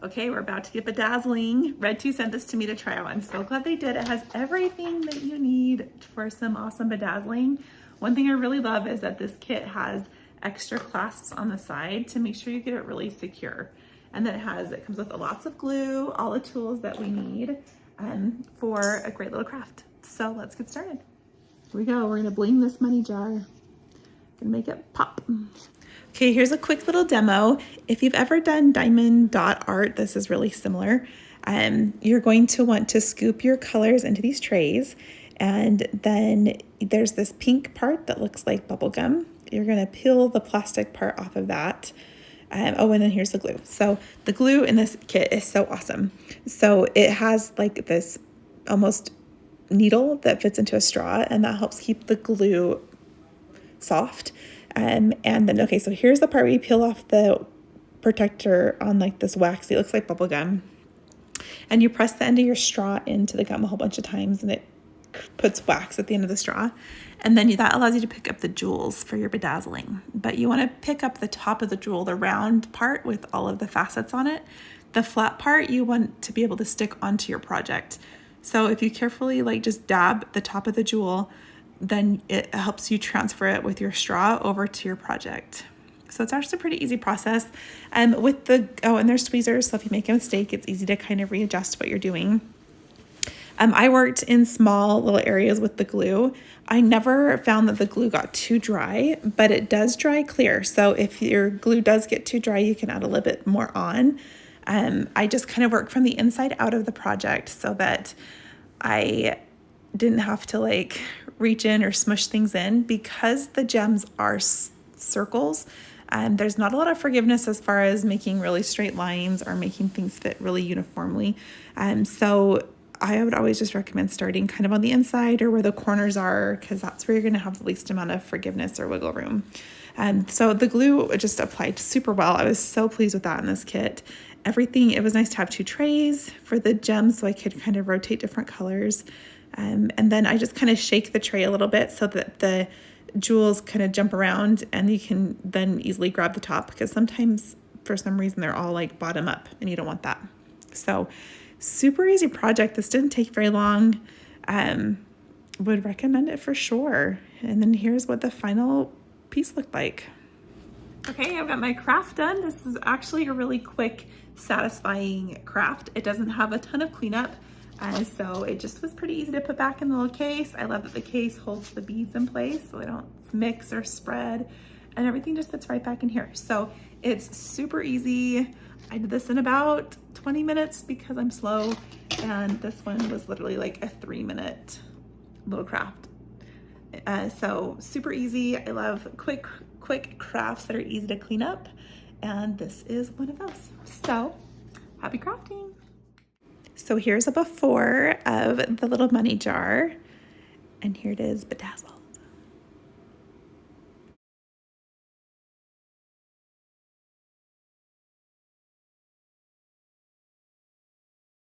Okay, we're about to get bedazzling. Redtwo sent this to me to try out. I'm so glad they did. It has everything that you need for some awesome bedazzling. One thing I really love is that this kit has extra clasps on the side to make sure you get it really secure. And then it comes with lots of glue, all the tools that we need for a great little craft. So let's get started. Here we go. We're gonna bling this money jar. Gonna make it pop. Okay, here's a quick little demo. If you've ever done diamond dot art, this is really similar. You're going to want to scoop your colors into these trays, and then there's this pink part that looks like bubble gum. You're gonna peel the plastic part off of that. Oh, and then here's the glue. So the glue in this kit is so awesome. So it has like this almost needle that fits into a straw, and that helps keep the glue soft. And then, okay, so here's the part where you peel off the protector on like this waxy, it looks like bubble gum. And you press the end of your straw into the gum a whole bunch of times, and it puts wax at the end of the straw. And then that allows you to pick up the jewels for your bedazzling. But you want to pick up the top of the jewel, the round part with all of the facets on it. The flat part you want to be able to stick onto your project. So if you carefully like just dab the top of the jewel, then it helps you transfer it with your straw over to your project. So it's actually a pretty easy process. And there's tweezers, so if you make a mistake, it's easy to kind of readjust what you're doing. I worked in small little areas with the glue. I never found that the glue got too dry, but it does dry clear. So if your glue does get too dry, you can add a little bit more on. I just kind of work from the inside out of the project so that I didn't have to like reach in or smush things in. Because the gems are circles, there's not a lot of forgiveness as far as making really straight lines or making things fit really uniformly. So I would always just recommend starting kind of on the inside or where the corners are, because that's where you're going to have the least amount of forgiveness or wiggle room. So the glue just applied super well. I was so pleased with that in this kit. Everything, it was nice to have 2 trays for the gems so I could kind of rotate different colors. And then I just kind of shake the tray a little bit so that the jewels kind of jump around, and you can then easily grab the top, because sometimes for some reason they're all like bottom up and you don't want that. So super easy project. This didn't take very long. Would recommend it for sure. And then here's what the final piece looked like. Okay, I've got my craft done. This is actually a really quick, satisfying craft. It doesn't have a ton of cleanup. So it just was pretty easy to put back in the little case. I love that the case holds the beads in place so they don't mix or spread, and everything just fits right back in here. So it's super easy. I did this in about 20 minutes because I'm slow, and this one was literally like a 3-minute little craft. So super easy. I love quick crafts that are easy to clean up, and this is one of those. So happy crafting. So here's a before of the little money jar, and here it is bedazzled.